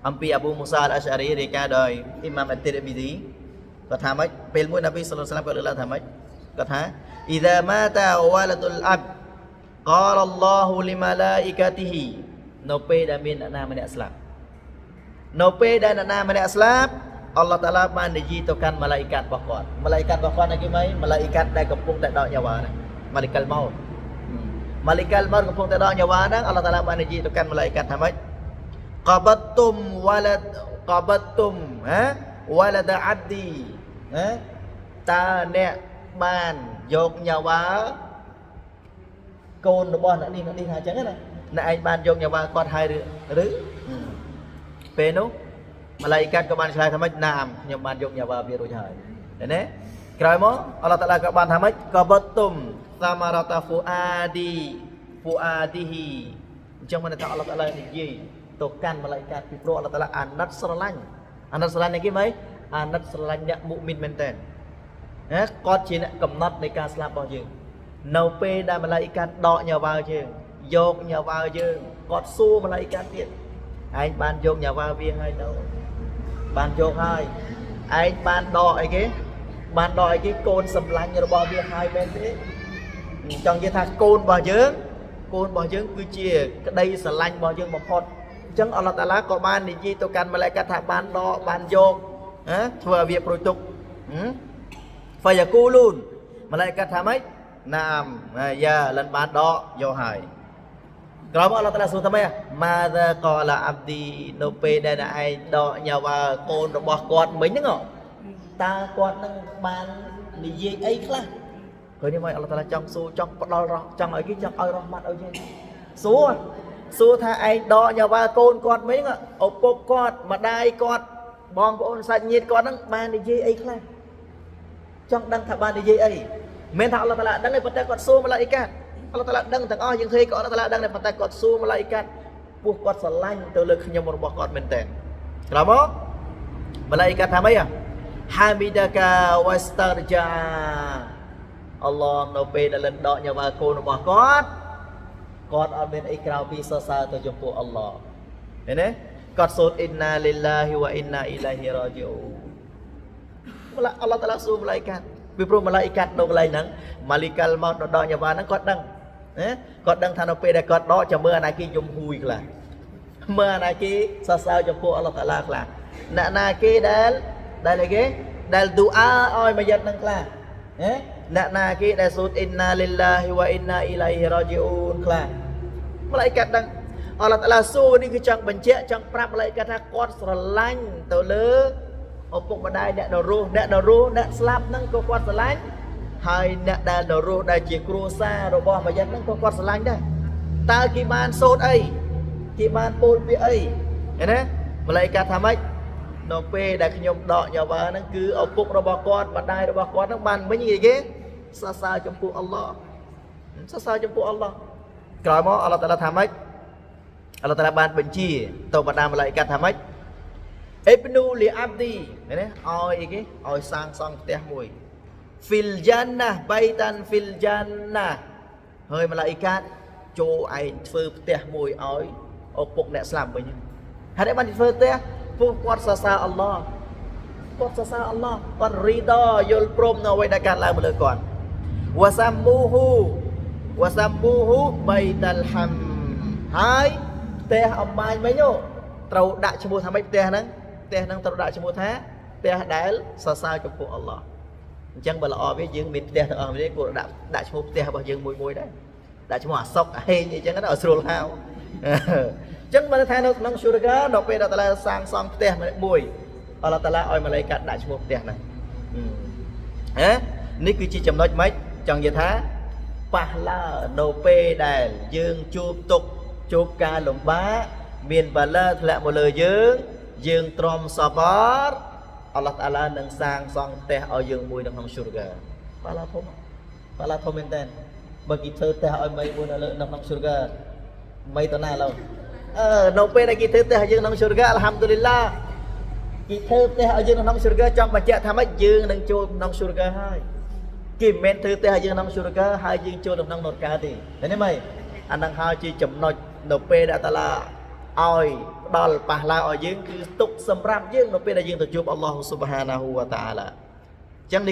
âm pi Abu Musa al-Ash'ari đề ca đời Imam at-Tirmidhi có thả mấy bên mũi Nabi sallallahu alaihi wasallam có được là thả mấy có thả idza mata waladul ab qala Allahu li malaikatihi no pe đã miền na mane aslam no pe đã na mane aslam Allah Taala ban dijitukan malaikat bakot lagi mai malaikat dah kepung tak dak nyawa dah malaikat maut malaikat maut kepung tak dak nyawa dah Allah Taala ban dijitukan malaikat tha mai qabattum walad abdi ta nè banយកញ៉ាវ៉ាកូនរបស់អ្នកនេះថាអញ្ចឹងណាអ្នកឯងបានយកញ៉ាវ៉ាគាត់ហើយឬពេលនោះម៉ាឡៃកាត់ក៏បានឆ្លើយថាម៉េចណាមខ្ញុំបានយកញ៉ាវ៉ាវារួចហើយឃើញទេក្រោយមកអល់ឡោះតាឡាក៏បានថាម៉េចកបតុមសាមារតាហ្វូអាឌីហ៊ីអញ្ចឹងមិនថាអល់ឡោះតាឡានិយាយទៅកាន់ម៉ាឡៃកាត់ពីព្រោះអល់ឡោះតាឡាអាណិតស្រឡាញ់នេះគេមិនអាណិតស្រឡាញ់អ្នកមុមីនមែនតើគាត់ជាអ្នកកំណត់នៃការស្លាប់របស់យើងនៅពេលដែលម៉ាឡៃកាត់ដកញ៉ាវ៉ាយើងយកញ៉ាវ៉ាយើងគាត់សួរម៉ាឡៃកាត់ទៀតឯងបានយកញ៉ាវ៉ាវាហើយទៅបានយកហើយឯងបានដកអីគេកូនសម្លាញ់របស់វាហើយមែនទេចង់និយាយថាកូនរបស់យើងគឺជាក្តីស្រឡាញ់របស់យើងបំផុតអញ្ចឹងអល់ឡោះតាឡាក៏បាននិយាយទៅកាន់ម៉ាឡៃកាត់ថាបានដកបានយកធ្វើឲ្យវាប្រួយទុកFayaqulun malaikatថាម៉េចណាមយ៉ាលិនបានដកយកហើយក្រោយមកអល់ឡោះតាឡាសួរថាម៉េចម៉ាហ្សាកឡាអាប់ឌីនៅពេលដែលឯងដកញ៉ាវ៉ាកូនរបស់គាត់មិញហ្នឹងតើគាត់នឹងបាននិយាយអីខ្លះឃើញទេមកអល់ឡោះតាឡាចង់សួរចង់ផ្ដល់រស់ចង់ឲ្យគេចង់ឲ្យរស់ម៉ាត់ឲ្យយើងសួរថាឯងដកញ៉ាវ៉ាកូនគាត់មិញឪពុកគាត់ម្ដាយគាត់បងប្អូនសាច់ញាតិគាត់ហ្នឹងបាននិយាយអីខ្លះចង់ដឹងថាបាននិយាយអីមិនថាអល់ឡោះតាឡាដឹងទេប៉ុន្តែគាត់សួរម៉ាឡៃកាត់អល់ឡោះតាឡាដឹងទាំងអស់យើងឃើញក៏អល់ឡោះតាឡាដឹងដែរប៉ុន្តែគាត់សួរម៉ាឡៃកាត់ពោះគាត់ស្រឡាញ់ទៅលើខ្ញុំរបស់គាត់មែនតើក្រោយមកម៉ាឡៃកាត់ថាម៉េចហាមីដាកាវ៉ាស្តារជាអល់ឡោះនៅពេលដែលលិនដកញ៉ាវ៉ាកូនរបស់គាត់អត់មានអីក្រៅពីសរសើរទៅចំពោះអល់ឡោះឃើញទេគាត់សូត្រអ៊ីនណាលីឡាហ៊ីវ៉ាអ៊ីនណាអ៊ីឡៃហ៊ីរ៉ាជីអ៊ូអល់ឡោះតាឡាសួរម៉ាឡៃកាត់ពីព្រោះម៉ាឡៃកាត់នៅកន្លែងហ្នឹងម៉ាលីកាល់ម៉ោតដកញ៉ាវ៉ាហ្នឹងគាត់ដឹងគាត់ដឹងថានៅពេលដែលគាត់ដកចាំមើលអាណាគេយំហួយខ្លះមើលអាណាគេសរសើរចំពោះអល់ឡោះតាឡាខ្លះអ្នកណាគេដែលឌូអាឲ្យមួយយ៉ាត់ហ្នឹងខ្លះអ្នកណាគេដែលសូត្រអ៊ីនណាលីឡាហ៊ីវ៉ាអ៊ីនណាអ៊ីឡៃហ៊ីរ៉ាជីអ៊ូនខ្លះម៉ាឡៃកាត់ដឹងអល់ឡោះតាឡាសួរនេះគឺចង់បញ្ជាក់ចង់ប្រាប់ម៉ាឡៃកាត់ថាគាត់ស្រឡាញ់ទៅលើឪពុកម្ដាយអ្នករស់អ្នកស្លាប់ហ្នឹងក៏គាត់ស្រឡាញ់ហើយអ្នកដែលរស់ដែលជាគ្រួសាររបស់មួយយ៉ាងហ្នឹងក៏គាត់ស្រឡាញ់ដែរតើគេបានសូត្រអីគេបានពោលពាក្យអីឃើញទេម៉ាឡៃកាត់ថាម៉េចនៅពេលដែលខ្ញុំដកញ៉ាវ៉ាហ្នឹងគឺឪពុករបស់គាត់ម្ដាយរបស់គាត់ហ្នឹងបានវិញគេសរសើរចំពោះអល់ឡោះក្រោយមកអល់ឡោះតាឡាថាម៉េចអល់ឡោះតាឡាបានបញ្ជាទៅបណ្ដាម៉ាឡៃកាត់ថាម៉េចអេបនូលីអាប់ឌីឃើញទេឲ្យអីគេឲ្យសាងសង់ផ្ទះមួយហ្វីលយ៉ានណាបៃតានហ្វីលយ៉ានណាហើយម៉ាឡៃកាត់ចូលឯងធ្វើផ្ទះមួយឲ្យឪពុកអ្នកស្លាប់វិញហើយបានធ្វើផ្ទះពួកគាត់សរសើរអល់ឡោះគាត់រីដយល់ព្រមនៅអ្វីដែលកើតឡើងមកលើគាត់វ៉ាសាំប៊ូហ៊ូបៃតាល់ហាំហើយផ្ទះអំបាញ់វិញត្រូវដាក់ឈ្មោះថាម៉េចផ្ទះហ្នឹងត្រូវដាក់ឈ្មោះថាផ្ទះដែលសរសើរចំពោះអល់ឡោះអញ្ចឹងបើល្អវាយើងមានផ្ទះទាំងអស់នេះគួរដាក់ឈ្មោះផ្ទះរបស់យើងមួយដែរដាក់ឈ្មោះអាសុកហេងអីចឹងទៅឲ្យស្រួលហៅអញ្ចឹងបើថានៅក្នុងស៊ូរកាដល់ពេលដល់តាឡាសាងសង់ផ្ទះមួយអល់ឡោះតាឡាឲ្យម៉ាឡៃកាត់ដាក់ឈ្មោះផ្ទះហ្នឹងនេះគឺជាចំណុចម៉េចចង់និយាយថាប៉ះឡានៅពេលដែលយើងជួបការលំបាកមានបាឡាធ្លាក់មកលើយើងទ្រាំសបរអល់ឡោះតាឡានឹងសាងសង់ផ្ទះឲ្យយើងមួយនៅក្នុងស៊ូរកាបាឡាធំមែនតើបើគេធ្វើផ្ទះឲ្យមីមួយនៅក្នុងស៊ូរកាមីតណាឡើយនៅពេលដែលគេធ្វើផ្ទះឲ្យយើងក្នុងស៊ូរកាអល់ហាំឌុលីឡាគេធ្វើផ្ទះឲ្យយើងក្នុងស៊ូរកាចង់បញ្ជាក់ថាម៉េចយើងនឹងចូលក្នុងស៊ូរកាហើយគេមិនមែនធ្វើផ្ទះឲ្យយើងក្នុងស៊ូរកាហើយយើងចូលក្នុងនរកាទេឃើញទេអាហ្នឹងហើយជាចំណុចនៅពេលដែលតាឡា ឲ្យផ្ដល់ប៉ះឡាឲ្យយើងគឺទុកសម្រាប់យើងនៅពេលដែលយើងទៅជួបអល់ឡោះស៊ុបហានាហ៊ូវតាអាឡា